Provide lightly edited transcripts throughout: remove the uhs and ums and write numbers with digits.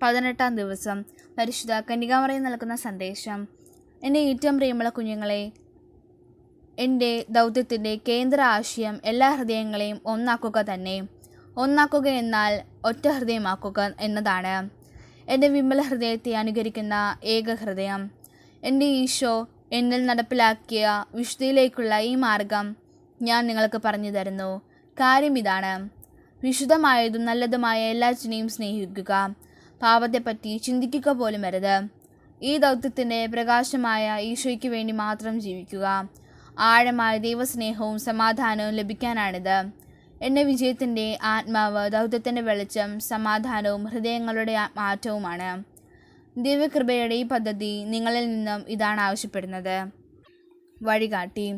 18-ാം ദിവസം പരിശുദ്ധ കന്യകാമറിയം നൽകുന്ന സന്ദേശം. എൻ്റെ ഏറ്റവും പ്രിയമുള്ള കുഞ്ഞുങ്ങളെ, എൻ്റെ ദൗത്യത്തിൻ്റെ കേന്ദ്ര ആശയം എല്ലാ ഹൃദയങ്ങളെയും ഒന്നാക്കുക തന്നെ. ഒന്നാക്കുക എന്നാൽ ഒറ്റ ഹൃദയമാക്കുക എന്നതാണ്. എൻ്റെ വിമല ഹൃദയത്തെ അനുകരിക്കുന്ന ഏക ഹൃദയം. എൻ്റെ ഈശോ എന്നിൽ നടപ്പിലാക്കിയ വിശുദ്ധിയിലേക്കുള്ള ഈ മാർഗം ഞാൻ നിങ്ങൾക്ക് പറഞ്ഞു തരുന്നു. കാര്യം ഇതാണ്: വിശുദ്ധമായതും നല്ലതുമായ എല്ലാറ്റിനെയും സ്നേഹിക്കുക. പാപത്തെപ്പറ്റി ചിന്തിക്കുക പോലും അരുത്. ഈ ദൗത്യത്തിൻ്റെ പ്രകാശമായ ഈശോയ്ക്ക് വേണ്ടി മാത്രം ജീവിക്കുക. ആഴമായ ദൈവസ്നേഹവും സമാധാനവും ലഭിക്കാനാണിത്. എൻ്റെ വിജയത്തിൻ്റെ ആത്മാവ് ദൗത്യത്തിൻ്റെ വെളിച്ചം, സമാധാനവും ഹൃദയങ്ങളുടെ മാറ്റവുമാണ്. ദിവ്യകൃപയുടെ ഈ പദ്ധതി നിങ്ങളിൽ നിന്നും ഇതാണ് ആവശ്യപ്പെടുന്നത്. വഴികാട്ടി.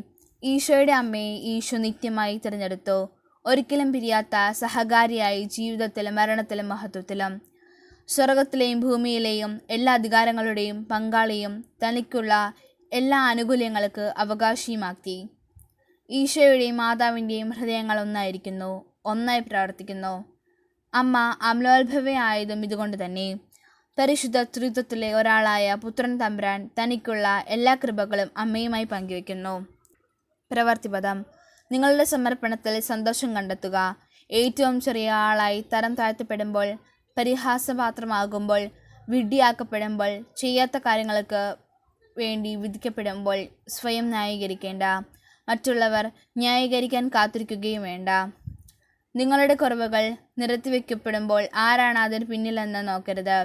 ഈശോയുടെ അമ്മയെ ഈശോ നിത്യമായി തിരഞ്ഞെടുത്തു. ഒരിക്കലും പിരിയാത്ത സഹകാരിയായി ജീവിതത്തിലും മരണത്തിലും മഹത്വത്തിലും. സ്വർഗത്തിലെയും ഭൂമിയിലെയും എല്ലാ അധികാരങ്ങളുടെയും പങ്കാളിയും തനിക്കുള്ള എല്ലാ ആനുകൂല്യങ്ങൾക്ക് അവകാശിയുമാക്കി. ഈശോയുടെയും മാതാവിൻ്റെയും ഹൃദയങ്ങൾ ഒന്നായിരിക്കുന്നു, ഒന്നായി പ്രവർത്തിക്കുന്നു. അമ്മ അമലോത്ഭവയായതും ഇതുകൊണ്ട് തന്നെ. പരിശുദ്ധ ത്രിത്വത്തിലെ ഒരാളായ പുത്രൻ തമ്പുരാൻ തനിക്കുള്ള എല്ലാ കൃപകളും അമ്മയുമായി പങ്കുവയ്ക്കുന്നു. പ്രവർത്തിപദം. നിങ്ങളുടെ സമർപ്പണത്തിൽ സന്തോഷം കണ്ടെത്തുക. ഏറ്റവും ചെറിയ ആളായി തരം താഴ്ത്തപ്പെടുമ്പോൾ, പരിഹാസപാത്രമാകുമ്പോൾ, വിഡ്ഢിയാക്കപ്പെടുമ്പോൾ, ചെയ്യാത്ത കാര്യങ്ങൾക്ക് വേണ്ടി വിധിക്കപ്പെടുമ്പോൾ സ്വയം ന്യായീകരിക്കേണ്ട. മറ്റുള്ളവർ ന്യായീകരിക്കാൻ കാത്തിരിക്കുകയും വേണ്ട. നിങ്ങളുടെ കുറവുകൾ നിരത്തിവെക്കപ്പെടുമ്പോൾ ആരാണ് അതിന് പിന്നിലെന്ന് നോക്കരുത്.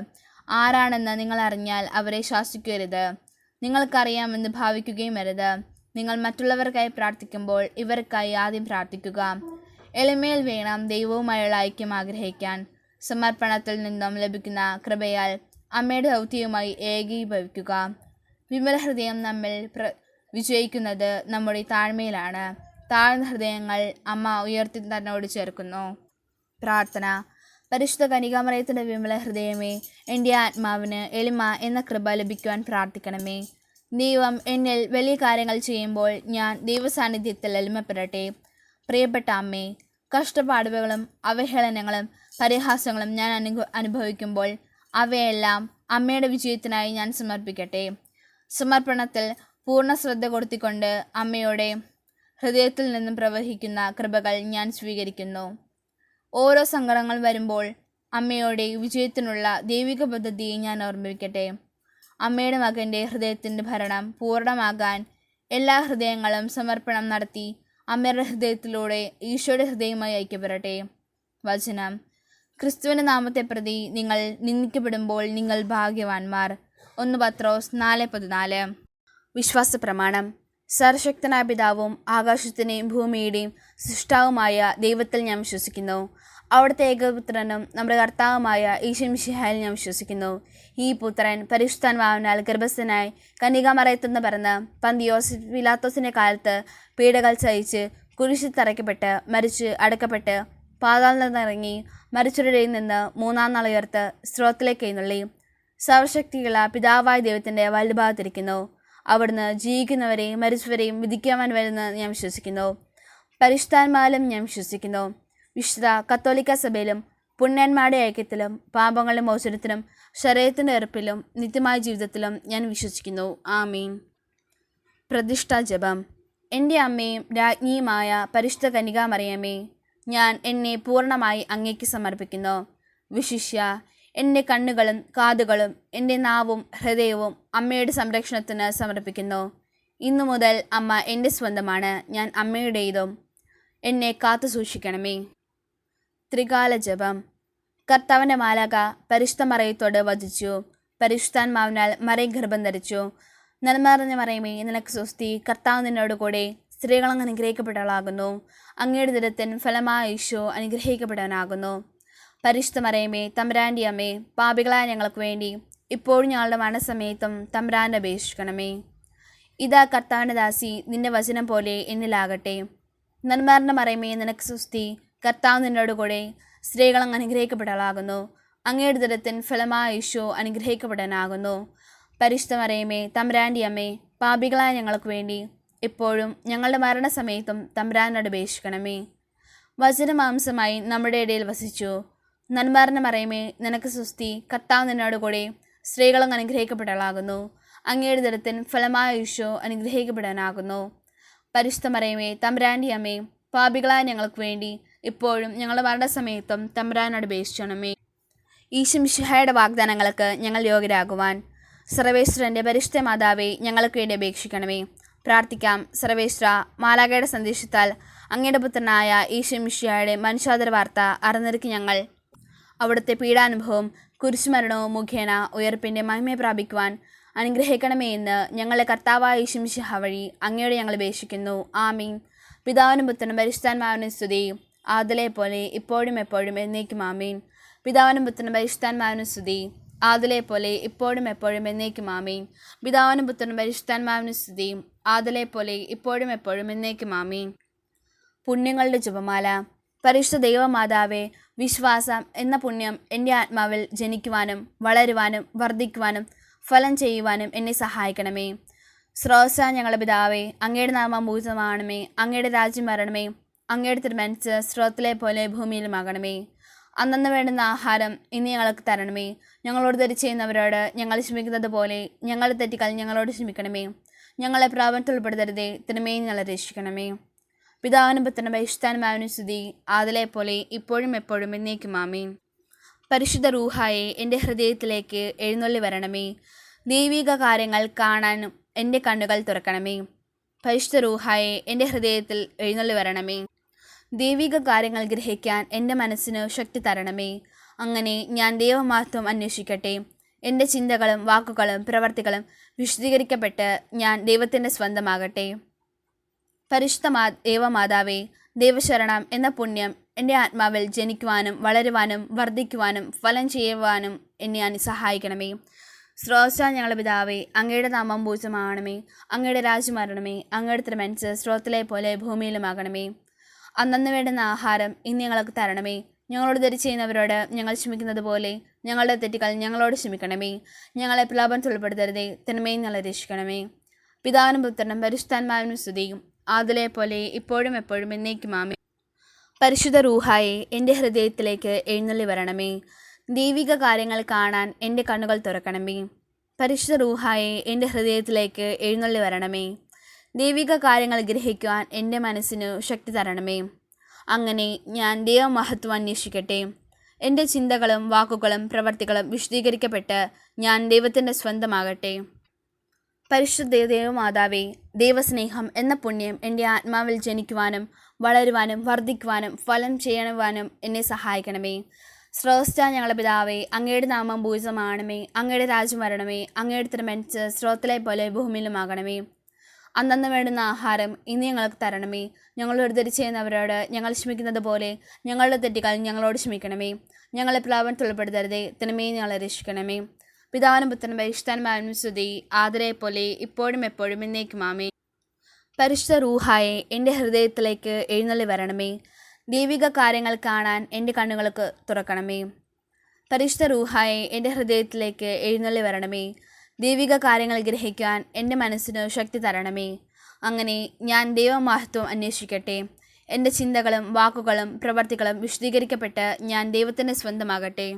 ആരാണെന്ന് നിങ്ങൾ അറിഞ്ഞാൽ അവരെ ശാസിക്കരുത്. നിങ്ങൾക്കറിയാമെന്ന് ഭാവിക്കുകയും അരുത്. നിങ്ങൾ മറ്റുള്ളവർക്കായി പ്രാർത്ഥിക്കുമ്പോൾ ഇവർക്കായി ആദ്യം പ്രാർത്ഥിക്കുക. എളിമയിൽ വേണം ദൈവവുമായുള്ള ഐക്യം ആഗ്രഹിക്കാൻ. സമർപ്പണത്തിൽ നിന്നും ലഭിക്കുന്ന കൃപയാൽ അമ്മയുടെ ദൗത്യവുമായി ഏകീഭവിക്കുക. വിമല ഹൃദയം നമ്മിൽ വിജയിക്കുന്നത് നമ്മുടെ താഴ്മയിലാണ്. താഴ്ന്ന ഹൃദയങ്ങൾ അമ്മ ഉയർത്തി തന്നോട് ചേർക്കുന്നു. പ്രാർത്ഥന. പരിശുദ്ധ കന്യകാമറിയത്തിൻ്റെ വിമല ഹൃദയമേ, എൻ്റെ ആത്മാവിന് എളിമ എന്ന കൃപ ലഭിക്കുവാൻ പ്രാർത്ഥിക്കണമേ. ദൈവം എന്നിൽ വലിയ കാര്യങ്ങൾ ചെയ്യുമ്പോൾ ഞാൻ ദൈവസാന്നിധ്യത്തിൽ എളിമപ്പെടട്ടെ. പ്രിയപ്പെട്ട അമ്മേ, കഷ്ടപ്പാടുകളും അവഹേളനങ്ങളും പരിഹാസങ്ങളും ഞാൻ അനുഭവിക്കുമ്പോൾ അവയെല്ലാം അമ്മയുടെ വിജയത്തിനായി ഞാൻ സമർപ്പിക്കട്ടെ. സമർപ്പണത്തിൽ പൂർണ്ണ ശ്രദ്ധ കൊടുത്തിക്കൊണ്ട് അമ്മയുടെ ഹൃദയത്തിൽ നിന്നും പ്രവഹിക്കുന്ന കൃപകൾ ഞാൻ സ്വീകരിക്കുന്നു. ഓരോ സങ്കടങ്ങൾ വരുമ്പോൾ അമ്മയുടെ വിജയത്തിനുള്ള ദൈവിക പദ്ധതിയെ ഞാൻ ഓർമ്മിക്കട്ടെ. അമ്മയുടെ മകൻ്റെ ഹൃദയത്തിൻ്റെ ഭരണം പൂർണ്ണമാകാൻ എല്ലാ ഹൃദയങ്ങളും സമർപ്പണം നടത്തി അമ്മയുടെ ഹൃദയത്തിലൂടെ ഈശോയുടെ ഹൃദയമായി ഐക്യപ്പെടട്ടെ. വചനം. ക്രിസ്തുവിൻ്റെ നാമത്തെ പ്രതി നിങ്ങൾ നിന്ദിക്കപ്പെടുമ്പോൾ നിങ്ങൾ ഭാഗ്യവാന്മാർ. 1 പത്രോസ് 4:14. വിശ്വാസ പ്രമാണം. സർവശക്തനായ പിതാവും ആകാശത്തിൻ്റെയും ഭൂമിയുടെയും സൃഷ്ടാവുമായ ദൈവത്തിൽ ഞാൻ വിശ്വസിക്കുന്നു. അവിടുത്തെ ഏകപുത്രനും നമ്മുടെ കർത്താവുമായ ഈശോ മിശിഹായിൽ ഞാൻ വിശ്വസിക്കുന്നു. ഈ പുത്രൻ പരിശുദ്ധാത്മാവിനാൽ ഗർഭസ്ഥനായി കന്യകാമറിയത്തുനിന്ന് പിറന്ന് പന്തിയോസ് പിലാത്തോസിൻ്റെ കാലത്ത് പീഡകൾ സഹിച്ച് കുരിശിൽ തറയ്ക്കപ്പെട്ട് മരിച്ച് അടക്കപ്പെട്ട് പാതാളത്തിൽ നിന്നിറങ്ങി മരിച്ചവരുടെ നിന്ന് 3-ാം നാൾ ഉയർത്ത് സ്രോതത്തിലേക്ക് എഴുന്നള്ളി സർവശക്തിയുള്ള പിതാവായ ദൈവത്തിൻ്റെ വലതുഭാഗത്തിരിക്കുന്നു. അവിടുന്ന് ജീവിക്കുന്നവരെയും മരിച്ചവരെയും വിധിക്കുവാൻ വരുമെന്ന് ഞാൻ വിശ്വസിക്കുന്നു. പരിശുദ്ധാത്മാവിലും ഞാൻ വിശ്വസിക്കുന്നു. വിശുദ്ധ കത്തോലിക്ക സഭയിലും പുണ്യന്മാരുടെ ഐക്യത്തിലും പാപങ്ങളുടെ മോചനത്തിലും ശരീരത്തിൻ്റെ ഉറപ്പിലും നിത്യമായ ജീവിതത്തിലും ഞാൻ വിശ്വസിക്കുന്നു. ആമീൻ. പ്രതിഷ്ഠാ ജപം. എൻ്റെ അമ്മയും രാജ്ഞിയുമായ പരിശുദ്ധ കന്യകാമറിയമേ, ഞാൻ എന്നെ പൂർണ്ണമായി അങ്ങേക്ക് സമർപ്പിക്കുന്നു. വിശിഷ്യ എൻ്റെ കണ്ണുകളും കാതുകളും എൻ്റെ നാവും ഹൃദയവും അമ്മയുടെ സംരക്ഷണത്തിന് സമർപ്പിക്കുന്നു. ഇന്നു മുതൽ അമ്മ എൻ്റെ സ്വന്തമാണ്, ഞാൻ അമ്മയുടേതും. എന്നെ കാത്തു സൂക്ഷിക്കണമേ. ത്രികാല ജപം. കർത്താവിൻ്റെ മാലാഖ പരിശുദ്ധ മറിയത്തോട് വചിച്ചു. പരിശുദ്ധാത്മാവിനാൽ മറിയം ഗർഭം ധരിച്ചു. നന്മ നിറഞ്ഞ മറിയമേ, നിനക്ക് സ്വസ്തി. കർത്താവ് നിന്നോട് കൂടെ സ്ത്രീകൾ അങ്ങ് അനുഗ്രഹിക്കപ്പെട്ടവളാകുന്നു. അങ്ങയുടെ ഉദരത്തിൻ ഫലമായ ഈശോ അനുഗ്രഹിക്കപ്പെട്ടവനാകുന്നു. പരിശുദ്ധ മറിയമേ, തമ്പുരാൻ്റെ അമ്മേ, പാപികളായ ഞങ്ങൾക്ക് വേണ്ടി ഇപ്പോഴും ഞങ്ങളുടെ മരണസമയത്തും തമ്പുരാനെ അപേക്ഷിക്കണമേ. ഇതാ കർത്താവിൻ്റെ ദാസി, നിന്റെ വചനം പോലെ എന്നിലാകട്ടെ. നന്മ നിറഞ്ഞ മറിയമേ, നിനക്ക് സ്വസ്തി. കർത്താവ് നിന്നോട് കൂടെ സ്ത്രീകൾ അങ്ങ് അനുഗ്രഹിക്കപ്പെട്ടവളാകുന്നു. അങ്ങയുടെ ഉദരത്തിൻ ഫലമായ ഈശോ അനുഗ്രഹിക്കപ്പെട്ടവനാകുന്നു. പരിശുദ്ധ മറിയമേ, തമ്പുരാൻ്റെ അമ്മേ, പാപികളായ ഞങ്ങൾക്ക് വേണ്ടി ഇപ്പോഴും ഞങ്ങളുടെ മരണസമയത്തും തമ്പുരാനോട് അപേക്ഷിക്കണമേ. വചനമാംസമായി നമ്മുടെ ഇടയിൽ വസിച്ചു. നന്മാർന്ന മറിയമേ, നിനക്ക് സ്വസ്തി, കർത്താവ് നിന്നോട് കൂടെ സ്ത്രീകളും അനുഗ്രഹിക്കപ്പെട്ടവളാകുന്നു. അങ്ങയുടെ ദരത്തിൻ ഫലമായ ഈശോ അനുഗ്രഹിക്കപ്പെടാനാകുന്നു. പരിശുദ്ധ മറിയമേ, തമ്പുരാൻ്റെ അമ്മേ, പാപികളായ ഞങ്ങൾക്ക് വേണ്ടി ഇപ്പോഴും ഞങ്ങളുടെ മരണസമയത്തും തമ്പുരാനോട് അപേക്ഷിക്കണമേ. ഈശോ മിശിഹായുടെ വാഗ്ദാനങ്ങൾക്ക് ഞങ്ങൾ യോഗ്യരാകുവാൻ സർവേശ്വരൻ്റെ പരിശുദ്ധ മാതാവേ, ഞങ്ങൾക്ക് വേണ്ടി അപേക്ഷിക്കണമേ. പ്രാർത്ഥിക്കാം. സർവേശ്വര, മാലാഖയുടെ സന്ദേശത്താൽ അങ്ങയുടെ പുത്രനായ ഈശോ മിശിഹായുടെ മനുഷ്യാന്തര വാർത്ത അറിഞ്ഞിരിക്കും ഞങ്ങൾ അവിടുത്തെ പീഡാനുഭവം കുരിശുമരണവും മുഖേന ഉയർപ്പിൻ്റെ മഹിമയെ പ്രാപിക്കുവാൻ അനുഗ്രഹിക്കണമേ എന്ന് ഞങ്ങളുടെ കർത്താവായ ഈശോ മിശിഹ വഴി അങ്ങയോട് ഞങ്ങൾ അപേക്ഷിക്കുന്നു. ആമീൻ. പിതാവിനും പുത്രനും പരിശുദ്ധാത്മാവിനും സ്തുതി, ആദിലെ പോലെ ഇപ്പോഴും എപ്പോഴും എന്നേക്കും. ആമീൻ. പിതാവിനും പുത്രനും പരിശുദ്ധാത്മാവിനും സ്തുതി, ആദിലെ പോലെ ഇപ്പോഴും എപ്പോഴും എന്നേക്കും. ആമീൻ. പിതാവിനും പുത്രനും പരിശുദ്ധാത്മാവിനും സ്തുതി, ആദിലെ പോലെ ഇപ്പോഴും എപ്പോഴും എന്നേക്കും. ആമീൻ. പുണ്യങ്ങളുടെ ജപമാല. പരിശുദ്ധ ദൈവമാതാവേ, വിശ്വാസം എന്ന പുണ്യം എൻ്റെ ആത്മാവിൽ ജനിക്കുവാനും വളരുവാനും വർദ്ധിക്കുവാനും ഫലം ചെയ്യുവാനും എന്നെ സഹായിക്കണമേ. സ്രോതസ്സ ഞങ്ങളുടെ പിതാവേ, അങ്ങയുടെ നാമം പൂജിതമാകണമേ. അങ്ങയുടെ രാജ്യം വരണമേ. അങ്ങയുടെ തിരുമനസ്സ് സ്രോതത്തിലെ പോലെ ഭൂമിയിലുമാകണമേ. അന്നന്ന് വേണ്ടുന്ന ആഹാരം ഇന്ന് ഞങ്ങൾക്ക് തരണമേ. ഞങ്ങളോട് തെറ്റ് ചെയ്യുന്നവരോട് ഞങ്ങൾ ക്ഷമിക്കുന്നത് പോലെ ഞങ്ങളുടെ തെറ്റുകൾ ഞങ്ങളോട് ക്ഷമിക്കണമേ. ഞങ്ങളെ പ്രലോഭനത്തിൽ ഉൾപ്പെടുത്തരുതേ, തിന്മയിൽ ഞങ്ങളെ രക്ഷിക്കണമേ. പിതാവിനും പുത്രനും പരിശുദ്ധാത്മാവിനും സ്തുതി, ആദിലെ പോലെ ഇപ്പോഴും എപ്പോഴും എന്നേക്കും. ആമീൻ. പരിശുദ്ധ റൂഹായെ എൻ്റെ ഹൃദയത്തിലേക്ക് എഴുന്നള്ളി വരണമേ. ദൈവിക കാര്യങ്ങൾ കാണാനും എൻ്റെ കണ്ണുകൾ തുറക്കണമേ. പരിശുദ്ധ റൂഹായെ എൻ്റെ ഹൃദയത്തിൽ എഴുന്നള്ളി വരണമേ. ദൈവിക കാര്യങ്ങൾ ഗ്രഹിക്കാൻ എൻ്റെ മനസ്സിന് ശക്തി തരണമേ. അങ്ങനെ ഞാൻ ദൈവമഹത്വം അന്വേഷിക്കട്ടെ. എൻ്റെ ചിന്തകളും വാക്കുകളും പ്രവർത്തികളും വിശദീകരിക്കപ്പെട്ട് ഞാൻ ദൈവത്തിൻ്റെ സ്വന്തമാകട്ടെ. പരിശുദ്ധ ദൈവമാതാവേ, ദൈവശരണം എന്ന പുണ്യം എൻ്റെ ആത്മാവിൽ ജനിക്കുവാനും വളരുവാനും വർദ്ധിക്കുവാനും ഫലം ചെയ്യുവാനും എന്നെ സഹായിക്കണമേ. സ്രോതസ്സ ഞങ്ങളുടെ പിതാവേ, അങ്ങയുടെ നാമം പൂജിതമാകണമേ. അങ്ങയുടെ രാജ്യം വരണമേ. അങ്ങയുടെ തിരുമനസ്സ് സ്രോതത്തിലെ പോലെ ഭൂമിയിലുമാകണമേ. അന്നന്ന് വേണ്ടുന്ന ആഹാരം ഇന്ന് ഞങ്ങൾക്ക് തരണമേ. ഞങ്ങളോട് തെറ്റ് ചെയ്യുന്നവരോട് ഞങ്ങൾ ക്ഷമിക്കുന്നത് പോലെ ഞങ്ങളുടെ തെറ്റുകൾ ഞങ്ങളോട് ക്ഷമിക്കണമേ. ഞങ്ങളെ പ്രലോഭനത്തിൽ ഉൾപ്പെടുത്തരുതേ, തിന്മയിൽ ഞങ്ങളെ രക്ഷിക്കണമേ. പിതാവിനും പുത്രനും പരിശുദ്ധാത്മാവിനും സ്തുതിയും, ആദിലെ പോലെ ഇപ്പോഴും എപ്പോഴും എന്നേക്കും. ആമീൻ. പരിശുദ്ധ റൂഹായെ എൻ്റെ ഹൃദയത്തിലേക്ക് എഴുന്നള്ളി വരണമേ. ദൈവിക കാര്യങ്ങൾ കാണാൻ എൻ്റെ കണ്ണുകൾ തുറക്കണമേ. പരിശുദ്ധ റൂഹായെ എൻ്റെ ഹൃദയത്തിലേക്ക് എഴുന്നള്ളി വരണമേ. ദൈവിക കാര്യങ്ങൾ ഗ്രഹിക്കുവാൻ എൻ്റെ മനസ്സിന് ശക്തി തരണമേ. അങ്ങനെ ഞാൻ ദൈവമഹത്വം അന്വേഷിക്കട്ടെ. എൻ്റെ ചിന്തകളും വാക്കുകളും പ്രവർത്തികളും വിശദീകരിക്കപ്പെട്ട് ഞാൻ ദൈവത്തിൻ്റെ സ്വന്തമാകട്ടെ. പരിശുദ്ധ ദൈവമാതാവേ, ദൈവസ്നേഹം എന്ന പുണ്യം എൻ്റെ ആത്മാവിൽ ജനിക്കുവാനും വളരുവാനും വർദ്ധിക്കുവാനും ഫലം ചെയ്യുവാനും എന്നെ സഹായിക്കണമേ. സ്രോതസ്സ ഞങ്ങളുടെ പിതാവേ, അങ്ങയുടെ നാമം പൂജിതമാകണമേ. അങ്ങയുടെ രാജ്യം വരണമേ. അങ്ങയുടെ തിരുമനസ്സ് സ്രോതത്തിലെ പോലെ ഭൂമിയിലുമാകണമേ. അന്നന്ന് വേണ്ടുന്ന ആഹാരം ഇന്ന് ഞങ്ങൾക്ക് തരണമേ. ഞങ്ങളോട് തെറ്റ് ചെയ്യുന്നവരോട് ഞങ്ങൾ ക്ഷമിക്കുന്നത് പോലെ ഞങ്ങളുടെ തെറ്റുകൾ ഞങ്ങളോട് ക്ഷമിക്കണമേ. ഞങ്ങളെ പ്രലോഭനത്തിൽ ഉൾപ്പെടുത്തരുതേ, തിന്മയിൽ ഞങ്ങളെ രക്ഷിക്കണമേ. പിതാവിനും പുത്രനും പരിശുദ്ധാത്മാവിനും സ്തുതി, ആദിലെ പോലെ ഇപ്പോഴും എപ്പോഴും എന്നേക്കും. ആമേൻ. പരിശുദ്ധ റൂഹായെ എൻ്റെ ഹൃദയത്തിലേക്ക് എഴുന്നള്ളി വരണമേ. ദൈവിക കാര്യങ്ങൾ കാണാൻ എൻ്റെ കണ്ണുകൾക്ക് തുറക്കണമേ. പരിശുദ്ധ റൂഹായെ എൻ്റെ ഹൃദയത്തിലേക്ക് എഴുന്നള്ളി വരണമേ. ദൈവിക കാര്യങ്ങൾ ഗ്രഹിക്കാൻ എൻ്റെ മനസ്സിന് ശക്തി തരണമേ. അങ്ങനെ ഞാൻ ദൈവമഹത്വം അന്വേഷിക്കട്ടെ. എൻ്റെ ചിന്തകളും വാക്കുകളും പ്രവർത്തികളും വിശദീകരിക്കപ്പെട്ട് ഞാൻ ദൈവത്തിൻ്റെ സ്വന്തമാകട്ടെ.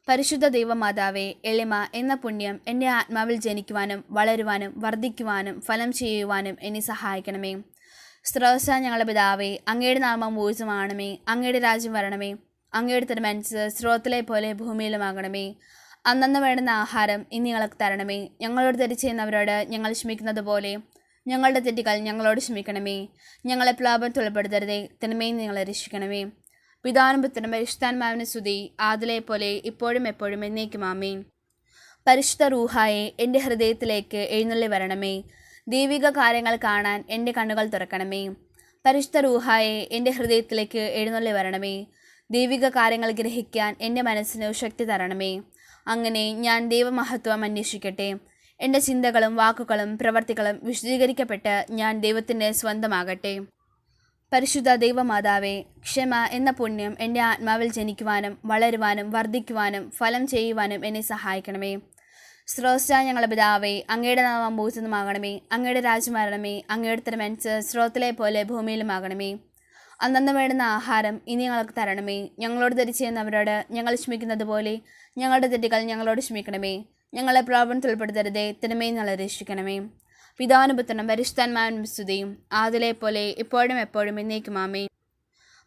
പരിശുദ്ധ ദൈവമാതാവേ, എളിമ എന്ന പുണ്യം എൻ്റെ ആത്മാവിൽ ജനിക്കുവാനും വളരുവാനും വർദ്ധിക്കുവാനും ഫലം ചെയ്യുവാനും എന്നെ സഹായിക്കണമേ. സ്രോതസ്സ ഞങ്ങളുടെ പിതാവേ, അങ്ങയുടെ നാമം പൂജിതമാകണമേ. അങ്ങയുടെ രാജ്യം വരണമേ. അങ്ങയുടെ തിരുമനസ്സ് സ്രോതത്തിലെ പോലെ ഭൂമിയിലുമാകണമേ. അന്നന്ന് വേണ്ടുന്ന ആഹാരം ഇന്ന് ഞങ്ങൾക്ക് തരണമേ. ഞങ്ങളോട് തെറ്റ് ചെയ്യുന്നവരോട് ഞങ്ങൾ ക്ഷമിക്കുന്നത് പോലെ ഞങ്ങളുടെ തെറ്റുകൾ ഞങ്ങളോട് ക്ഷമിക്കണമേ. ഞങ്ങളെ പ്രലോഭനത്തിൽ ഉൾപ്പെടുത്തരുതേ, തിന്മയിൽ ഞങ്ങളെ രക്ഷിക്കണമേ. പിതാവിനും പുത്രനും പരിശുദ്ധാത്മാവിനും സ്തുതി, ആദിലെ പോലെ ഇപ്പോഴും എപ്പോഴും എന്നേക്കും. ആമേൻ. പരിശുദ്ധ റൂഹായെ എൻ്റെ ഹൃദയത്തിലേക്ക് എഴുന്നള്ളി വരണമേ. ദൈവിക കാര്യങ്ങൾ കാണാൻ എൻ്റെ കണ്ണുകൾ തുറക്കണമേ. പരിശുദ്ധ റൂഹായെ എൻ്റെ ഹൃദയത്തിലേക്ക് എഴുന്നള്ളി വരണമേ. ദൈവിക കാര്യങ്ങൾ ഗ്രഹിക്കാൻ എൻ്റെ മനസ്സിന് ശക്തി തരണമേ. അങ്ങനെ ഞാൻ ദൈവമഹത്വം അന്വേഷിക്കട്ടെ. എൻ്റെ ചിന്തകളും വാക്കുകളും പ്രവർത്തികളും വിശദീകരിക്കപ്പെട്ട് ഞാൻ ദൈവത്തിൻ്റെ സ്വന്തമാകട്ടെ. പരിശുദ്ധ ദൈവമാതാവേ, ക്ഷമ എന്ന പുണ്യം എൻ്റെ ആത്മാവിൽ ജനിക്കുവാനും വളരുവാനും വർദ്ധിക്കുവാനും ഫലം ചെയ്യുവാനും എന്നെ സഹായിക്കണമേ. സ്രോതസ്സ ഞങ്ങളുടെ പിതാവേ, അങ്ങയുടെ നാമം പൂജിതമാകണമേ. അങ്ങയുടെ രാജ്യം വരണമേ. അങ്ങയുടെ തിരുമനസ്സ് സ്രോതത്തിലെ പോലെ ഭൂമിയിലുമാകണമേ. അന്നന്ന് വേണ്ടുന്ന ആഹാരം ഇനി ഞങ്ങൾക്ക് തരണമേ. ഞങ്ങളോട് തെറ്റ് ചെയ്യുന്നവരോട് ഞങ്ങൾ ക്ഷമിക്കുന്നത് പോലെ ഞങ്ങളുടെ തെറ്റുകൾ ഞങ്ങളോട് ക്ഷമിക്കണമേ. ഞങ്ങളെ പ്രലോഭനത്തിൽ ഉൾപ്പെടുത്തരുതേ, തിന്മയിൽ ഞങ്ങളെ രക്ഷിക്കണമേ. പിതാവിനും പുത്രനും പരിശുദ്ധാത്മാവിനും സ്തുതിയും, ആദിലെ പോലെ ഇപ്പോഴും എപ്പോഴും എന്നേക്കും ആമേൻ.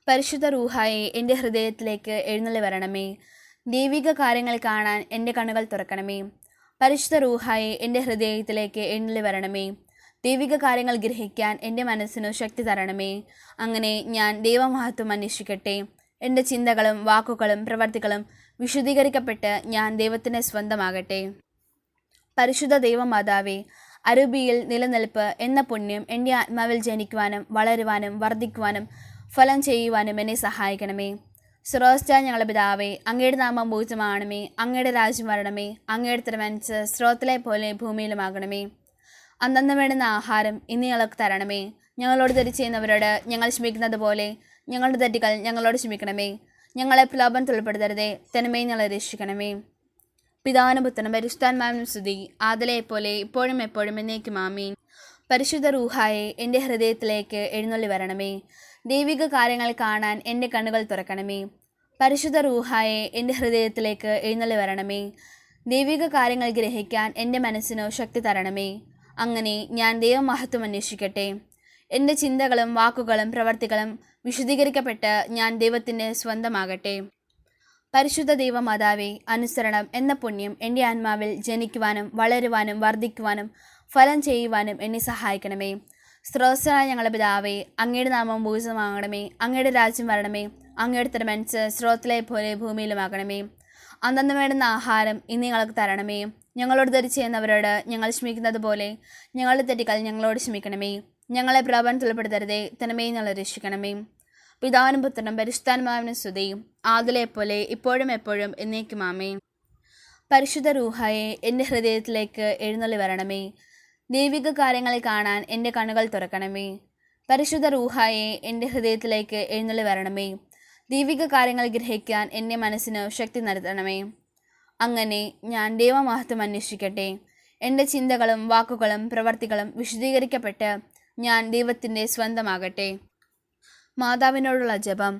പരിശുദ്ധ റൂഹായെ എൻ്റെ ഹൃദയത്തിലേക്ക് എഴുന്നള്ളി വരണമേ. ദൈവിക കാര്യങ്ങൾ കാണാൻ എൻ്റെ കണ്ണുകൾ തുറക്കണമേ. പരിശുദ്ധ റൂഹായെ എൻ്റെ ഹൃദയത്തിലേക്ക് എഴുന്നള്ളി വരണമേ. ദൈവിക കാര്യങ്ങൾ ഗ്രഹിക്കാൻ എൻ്റെ മനസ്സിനു ശക്തി തരണമേ. അങ്ങനെ ഞാൻ ദൈവമഹത്വം അന്വേഷിക്കട്ടെ. എൻ്റെ ചിന്തകളും വാക്കുകളും പ്രവർത്തികളും വിശുദ്ധീകരിക്കപ്പെട്ട് ഞാൻ ദൈവത്തിൻ്റെ സ്വന്തമാകട്ടെ. പരിശുദ്ധ ദൈവമാതാവേ, അരൂപിയിൽ നിലനിൽപ്പ് എന്ന പുണ്യം എൻ്റെ ആത്മാവിൽ ജനിക്കുവാനും വളരുവാനും വർദ്ധിക്കുവാനും ഫലം ചെയ്യുവാനും എന്നെ സഹായിക്കണമേ. സ്രോതസ്സായ ഞങ്ങളുടെ പിതാവേ, അങ്ങയുടെ നാമം പൂജിതമാകണമേ. അങ്ങയുടെ രാജ്യം വരണമേ. അങ്ങയുടെ തിരുമനസ്സ് സ്രോതത്തിലെ പോലെ ഭൂമിയിലുമാകണമേ. അന്നന്ന് വേണ്ടുന്ന ആഹാരം ഇന്ന് ഞങ്ങൾക്ക് തരണമേ. ഞങ്ങളോട് തെറ്റ് ചെയ്യുന്നവരോട് ഞങ്ങൾ ക്ഷമിക്കുന്നത് പോലെ ഞങ്ങളുടെ തെറ്റുകൾ ഞങ്ങളോട് ക്ഷമിക്കണമേ. ഞങ്ങളെ പ്രലോഭനത്തിൽ ഉൾപ്പെടുത്തരുതേ, തിന്മയിൽ ഞങ്ങളെ രക്ഷിക്കണമേ. പിതാവിനും പുത്രനും പരിശുദ്ധാത്മാവിനും സ്തുതി, ആദിലെ പോലെ ഇപ്പോഴും എപ്പോഴും എന്നേക്കും ആമേൻ. പരിശുദ്ധ റൂഹായെ എൻ്റെ ഹൃദയത്തിലേക്ക് എഴുന്നള്ളി വരണമേ. ദൈവിക കാര്യങ്ങൾ കാണാൻ എൻ്റെ കണ്ണുകൾ തുറക്കണമേ. പരിശുദ്ധ റൂഹായെ എൻ്റെ ഹൃദയത്തിലേക്ക് എഴുന്നള്ളി വരണമേ. ദൈവിക കാര്യങ്ങൾ ഗ്രഹിക്കാൻ എൻ്റെ മനസ്സിനു ശക്തി തരണമേ. അങ്ങനെ ഞാൻ ദൈവമഹത്വം അന്വേഷിക്കട്ടെ. എൻ്റെ ചിന്തകളും വാക്കുകളും പ്രവർത്തികളും വിശുദ്ധീകരിക്കപ്പെട്ട് ഞാൻ ദൈവത്തിൻ്റെ സ്വന്തമാകട്ടെ. പരിശുദ്ധ ദൈവമാതാവേ, അനുസരണം എന്ന പുണ്യം എൻ്റെ ആത്മാവിൽ ജനിക്കുവാനും വളരുവാനും വർദ്ധിക്കുവാനും ഫലം ചെയ്യുവാനും എന്നെ സഹായിക്കണമേ. സ്രോതസ്സായ ഞങ്ങളുടെ പിതാവേ, അങ്ങയുടെ നാമം പൂജിതമാകണമേ. അങ്ങയുടെ രാജ്യം വരണമേ. അങ്ങയുടെ തിരുമനസ്സ് സ്രോതത്തിലെ പോലെ ഭൂമിയിലുമാകണമേ. അന്നന്ന് വേണ്ടുന്ന ആഹാരം ഇന്ന് ഞങ്ങൾക്ക് തരണമേ. ഞങ്ങളോട് തെറ്റ് ചെയ്യുന്നവരോട് ഞങ്ങൾ ക്ഷമിക്കുന്നത് പോലെ ഞങ്ങളുടെ തെറ്റുകൾ ഞങ്ങളോട് ക്ഷമിക്കണമേ. ഞങ്ങളെ പ്രലോഭനത്തിൽ ഉൾപ്പെടുത്തരുതേ, തിന്മയിൽ ഞങ്ങളെ രക്ഷിക്കണമേ. പിതാവിനും പുത്രനും പരിശുദ്ധാത്മാവിനും സ്തുതി, ആദിലെ പോലെ ഇപ്പോഴും എപ്പോഴും എന്നേക്കും ആമേൻ. പരിശുദ്ധ റൂഹായെ എൻ്റെ ഹൃദയത്തിലേക്ക് എഴുന്നള്ളി വരണമേ. ദൈവിക കാര്യങ്ങൾ കാണാൻ എൻ്റെ കണ്ണുകൾ തുറക്കണമേ. പരിശുദ്ധ റൂഹായെ എൻ്റെ ഹൃദയത്തിലേക്ക് എഴുന്നള്ളി വരണമേ. ദൈവിക കാര്യങ്ങൾ ഗ്രഹിക്കാൻ എൻ്റെ മനസ്സിന് ശക്തി നൽകണമേ. അങ്ങനെ ഞാൻ ദൈവമഹത്വം അന്വേഷിക്കട്ടെ. എൻ്റെ ചിന്തകളും വാക്കുകളും പ്രവർത്തികളും വിശുദ്ധീകരിക്കപ്പെട്ട് ഞാൻ ദൈവത്തിൻ്റെ സ്വന്തമാകട്ടെ. മാതാവിനോടുള്ള ജപം.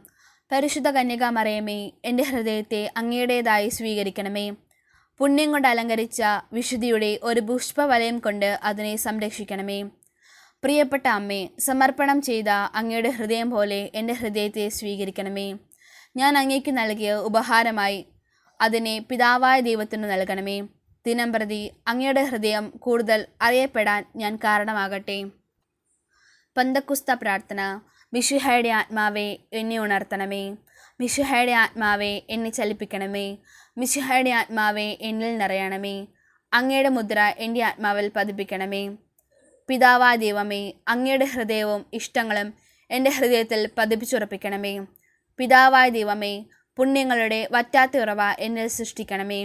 പരിശുദ്ധ കന്യകാമറിയമേ, എൻ്റെ ഹൃദയത്തെ അങ്ങയുടേതായി സ്വീകരിക്കണമേ. പുണ്യം കൊണ്ട് അലങ്കരിച്ച വിശുദ്ധിയുടെ ഒരു പുഷ്പവലയം കൊണ്ട് അതിനെ സംരക്ഷിക്കണമേ. പ്രിയപ്പെട്ട അമ്മേ, സമർപ്പണം ചെയ്ത അങ്ങയുടെ ഹൃദയം പോലെ എൻ്റെ ഹൃദയത്തെ സ്വീകരിക്കണമേ. ഞാൻ അങ്ങേക്ക് നൽകിയ ഉപഹാരമായി അതിനെ പിതാവായ ദൈവത്തിന് നൽകണമേ. ദിനംപ്രതി അങ്ങയുടെ ഹൃദയം കൂടുതൽ അറിയപ്പെടാൻ ഞാൻ കാരണമാകട്ടെ. പന്തക്കുസ്ത പ്രാർത്ഥന. മിശിഹായുടെ ആത്മാവെ, എന്നെ ഉണർത്തണമേ. മിശിഹായുടെ ആത്മാവെ, എന്നെ ചലിപ്പിക്കണമേ. മിശിഹായുടെ ആത്മാവെ, എന്നിൽ നിറയണമേ. അങ്ങയുടെ മുദ്ര എൻ്റെ ആത്മാവിൽ പതിപ്പിക്കണമേ. പിതാവായ ദൈവമേ, അങ്ങയുടെ ഹൃദയവും ഇഷ്ടങ്ങളും എൻ്റെ ഹൃദയത്തിൽ പതിപ്പിച്ചുറപ്പിക്കണമേ. പിതാവായ ദൈവമേ, പുണ്യങ്ങളുടെ വറ്റാത്ത ഉറവ എന്നിൽ സൃഷ്ടിക്കണമേ.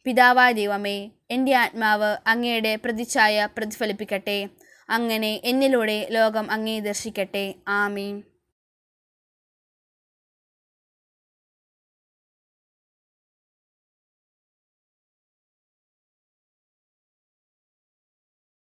പിതാവായ ദൈവമേ, എൻ്റെ ആത്മാവ് അങ്ങയുടെ പ്രതിച്ഛായ പ്രതിഫലിപ്പിക്കട്ടെ. അങ്ങനെ എന്നിലൂടെ ലോകം അങ്ങയെ ദർശിക്കട്ടെ. ആമീൻ.